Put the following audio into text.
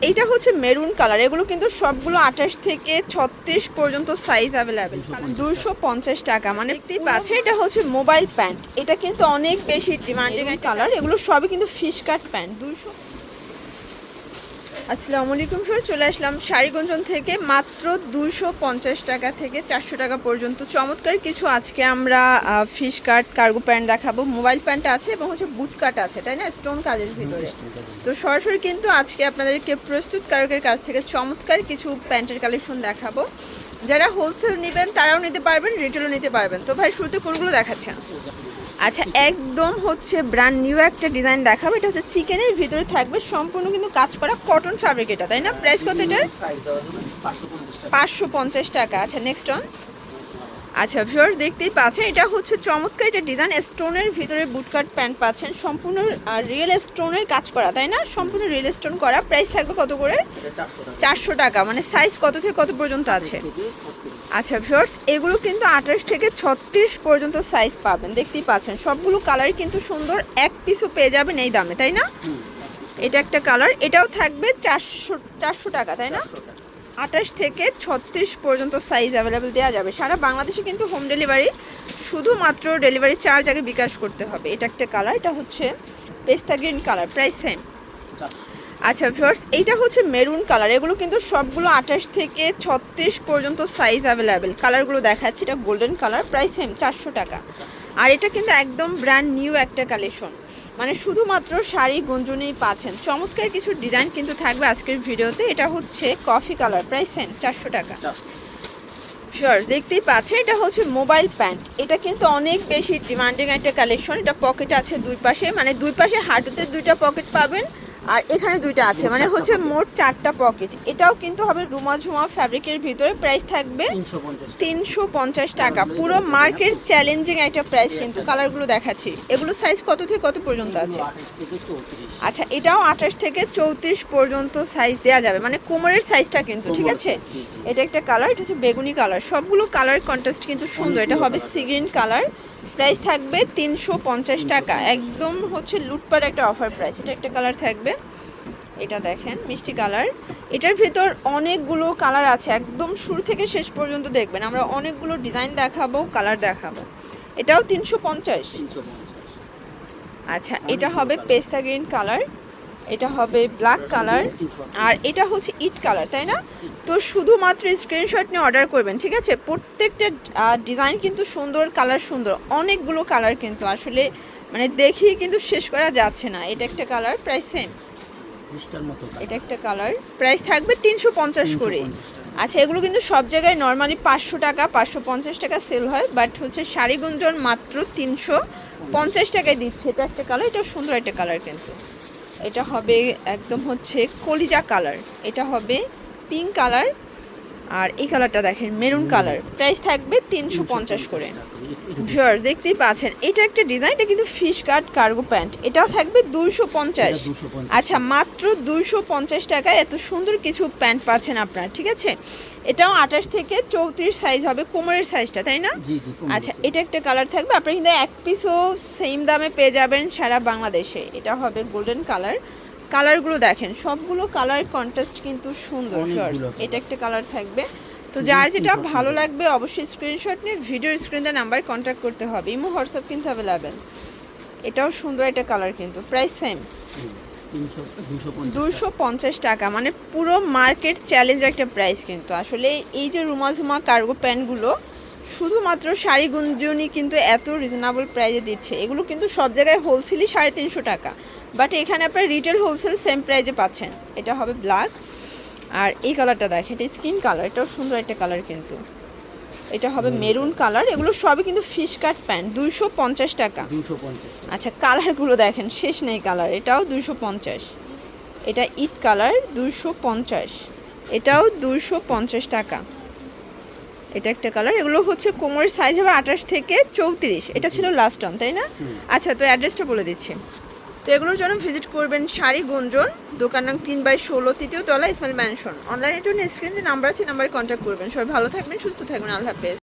এইটা হচ্ছে maroon colour, এগুলো কিন্তু সবগুলো 28 থেকে 36 পর্যন্ত সাইজ অ্যাভেলেবেল। 250 টাকা, মানে দেখতেই পাচ্ছে এটা হচ্ছে মোবাইল প্যান্ট। এটা কিন্তু অনেক বেশি ডিমান্ডিং কালার, এগুলো সবই কিন্তু ফিশ কাট প্যান্ট। 200। আসসালামু আলাইকুম স্যার, চলে আসলাম শাড়িগঞ্জন থেকে। মাত্র 250 টাকা থেকে 400 টাকা পর্যন্ত চমৎকার কিছু আজকে আমরা ফিশ কাট কার্গো প্যান্ট দেখাবো। মোবাইল প্যান্ট আছে এবং হচ্ছে বুট কাট আছে, তাই না, স্টোন কাজের ভিতরে। তো সরাসরি কিন্তু আজকে আপনাদেরকে প্রস্তুতকারকের কাছ থেকে চমৎকার কিছু প্যান্টের কালেকশন দেখাবো। যারা হোলসেল নেবেন তারাও নিতে পারবেন, রিটেলও নিতে পারবেন। তো ভাই শুরুতে কোনগুলো দেখাচ্ছেন? আচ্ছা, একদম হচ্ছে ব্র্যান্ড নিউ একটা ডিজাইন দেখাবো। এটা হচ্ছে চিকেনের ভিতরে থাকবে, সম্পূর্ণ কিন্তু কাজ করা কটন ফ্যাব্রিক এটা, তাই না? প্রাইস কত এটার? 550 টাকা। আচ্ছা, নেক্সট অন। আচ্ছা ভিউয়ার্স, দেখতেই পাচ্ছেন এটা হচ্ছে চমৎকার এটা ডিজাইন, স্টোনের ভিতরে বুটকাট প্যান্ট পাচ্ছেন, সম্পূর্ণ রিয়েল স্টোনের কাজ করা, তাই না? সম্পূর্ণ রিয়েল স্টোন করা। প্রাইস থাকবে কত করে? 400 টাকা। মানে সাইজ কত থেকে কত পর্যন্ত আছে? আচ্ছা ভিউয়ার্স, এগুলো কিন্তু 28 থেকে 36 পর্যন্ত সাইজ পাবেন। দেখতেই পাচ্ছেন সবগুলো কালার কিন্তু সুন্দর, এক পিসও পেয়ে যাবেন এই দামে, তাই না? এটা একটা কালার, এটাও থাকবে 400 টাকা, তাই না? 28 থেকে 36 পর্যন্ত সাইজ অ্যাভেলেবেল দেওয়া যাবে সারা বাংলাদেশে, কিন্তু হোম ডেলিভারি, শুধুমাত্র ডেলিভারি চার্জ আগে বিকাশ করতে হবে। এটা একটা কালার, এটা হচ্ছে পেস্তা গ্রিন কালার। Price same. আচ্ছা ভিউয়ার্স, এইটা হচ্ছে মেরুন কালার, এগুলো কিন্তু সবগুলো 28 থেকে 36 পর্যন্ত সাইজ অ্যাভেলেবেল। কালারগুলো দেখাচ্ছি, এটা গোল্ডেন কালার। প্রাইস সেম, 400 টাকা। আর এটা কিন্তু একদম ব্র্যান্ড নিউ একটা কালেকশন, মানে শুধুমাত্র শাড়ি গঞ্জনেই পাচ্ছেন। চমৎকার কিছু ডিজাইন কিন্তু থাকবে আজকের ভিডিওতে। এটা হচ্ছে কফি কালার। প্রাইস সেম, 400 টাকা। শিওর, দেখতেই পাচ্ছেন এটা হচ্ছে মোবাইল প্যান্ট। এটা কিন্তু অনেক বেশি ডিমান্ডিং একটা কালেকশন। এটা পকেট আছে দুই পাশে, মানে দুই পাশে হাঁটুতে দুইটা পকেট পাবেন, আর এখানে দুইটা আছে, মানে হচ্ছে মোট 4টা পকেট। এটাও কিন্তু হবে রুমা ঝুমা ফ্যাব্রিকের ভিতরে। প্রাইস থাকবে 350 টাকা। পুরো মার্কেট চ্যালেঞ্জিং একটা প্রাইস কিন্তু। কালারগুলো দেখাচ্ছি, এগুলো সাইজ কত থেকে কত পর্যন্ত আছে? আচ্ছা, এটাও 28 থেকে 34 পর্যন্ত সাইজ দেওয়া যাবে, মানে কোমরের সাইজটা কিন্তু, ঠিক আছে? এটা একটা কালার, এটা হচ্ছে বেগুনি কালার। সবগুলো কালার কন্ট্রাস্ট কিন্তু সুন্দর। এটা হবে সি গ্রিন কালার। প্রাইস থাকবে 350 টাকা। একদম হচ্ছে লুটপাট একটা অফার প্রাইস। এটা একটা কালার থাকবে, এটা দেখেন মিষ্টি কালার। এটার ভিতর অনেকগুলো কালার আছে, একদম শুরু থেকে শেষ পর্যন্ত দেখবেন। আমরা অনেকগুলো ডিজাইন দেখাবো, কালার দেখাবো। এটাও 350। আচ্ছা, এটা হবে পেস্তা গ্রিন কালার, এটা হবে ব্ল্যাক কালার, আর এটা হচ্ছে ইট কালার, তাই না? তো শুধুমাত্র স্ক্রিনশট নিয়ে অর্ডার করবেন, ঠিক আছে? প্রত্যেকটা ডিজাইন কিন্তু সুন্দর, কালার সুন্দর, অনেকগুলো কালার কিন্তু আসলে মানে দেখি কিন্তু শেষ করা যাচ্ছে না। এটা একটা কালার, প্রাইস সেম। এটা একটা কালার, প্রাইস থাকবে 350 করে। আচ্ছা, এগুলো কিন্তু সব জায়গায় নর্মালি 500 টাকা 550 টাকা সেল হয়, বাট হচ্ছে শাড়িগঞ্জন মাত্র 350 টাকায় দিচ্ছে। এটা একটা কালার, এটা সুন্দর একটা কালার কিন্তু। এটা হবে একদম হচ্ছে কলিজা কালার, এটা হবে পিঙ্ক কালার, আর এই কালারটা দেখেন মেরুন কালার। প্রাইস থাকবে 350 করে। ভিউয়ার্স, দেখতেই পাচ্ছেন এটা একটা ডিজাইন, এটা কিন্তু ফিশ কাট কার্গো প্যান্ট। এটাও থাকবে 250। আচ্ছা, মাত্র 250 টাকায় এত সুন্দর কিছু প্যান্ট পাচ্ছেন আপনারা, ঠিক আছে? এটাও 28 থেকে 34 সাইজ হবে, কোমরের সাইজটা, তাই না? আচ্ছা, এটা একটা কালার থাকবে, আপনারা কিন্তু এক পিসও সেম দামে পেয়ে যাবেন সারা বাংলাদেশে। এটা হবে গোল্ডেন কালার। কালারগুলো দেখেন, সবগুলো কালার কন্ট্রাস্ট কিন্তু সুন্দর। এটা একটা কালার থাকবে। তো যার যেটা ভালো লাগবে অবশ্যই স্ক্রিনশট নিয়ে ভিডিও স্ক্রিনে নাম্বার কন্ট্যাক্ট করতে হবে। ইমো হোয়াটসঅ্যাপ কিন্তু অ্যাভেলেবেল। এটাও সুন্দর একটা কালার কিন্তু। প্রাইস সেম, 250 টাকা। মানে পুরো মার্কেট চ্যালেঞ্জ একটা প্রাইস কিন্তু। আসলে এই যে রুমা ঝুমা কার্গো প্যান্টগুলো শুধুমাত্র শাড়িগঞ্জনই কিন্তু এত রিজনেবল প্রাইসে দিচ্ছে। এগুলো কিন্তু সব জায়গায় হোলসেলই 350 টাকা, বাট এখানে আপনার রিটেল হোলসেল সেম প্রাইসে পাচ্ছেন। এটা হবে ব্ল্যাক, আর এই কালারটা দেখেন, এটা স্কিন কালার, এটাও সুন্দর একটা কালার কিন্তু। এটা হবে মেরুন কালার। এগুলো সবই কিন্তু ফিশ কাট প্যান্ট, 250 টাকা। আচ্ছা, কালারগুলো দেখেন শেষ নেই কালার। এটাও 250। এটা ইট কালার, 250। এটাও 250 টাকা। এটা একটা কালার। এগুলো হচ্ছে কোমরের সাইজ হবে 28 থেকে 34। এটা ছিল লাস্ট অন, তাই না? আচ্ছা, তো অ্যাড্রেসটা বলে দিচ্ছি। তো এগুলোর জন্য ভিজিট করবেন শাড়িগঞ্জন, দোকান নং 3/16, 3য় তলা, ইসমাইল ম্যানশন। অনলাইনে তো স্ক্রিনে নাম্বার আছে, নাম্বারে কন্ট্যাক্ট করবেন। সবাই ভালো থাকবেন, সুস্থ থাকবেন। আল্লাহ হাফেজ।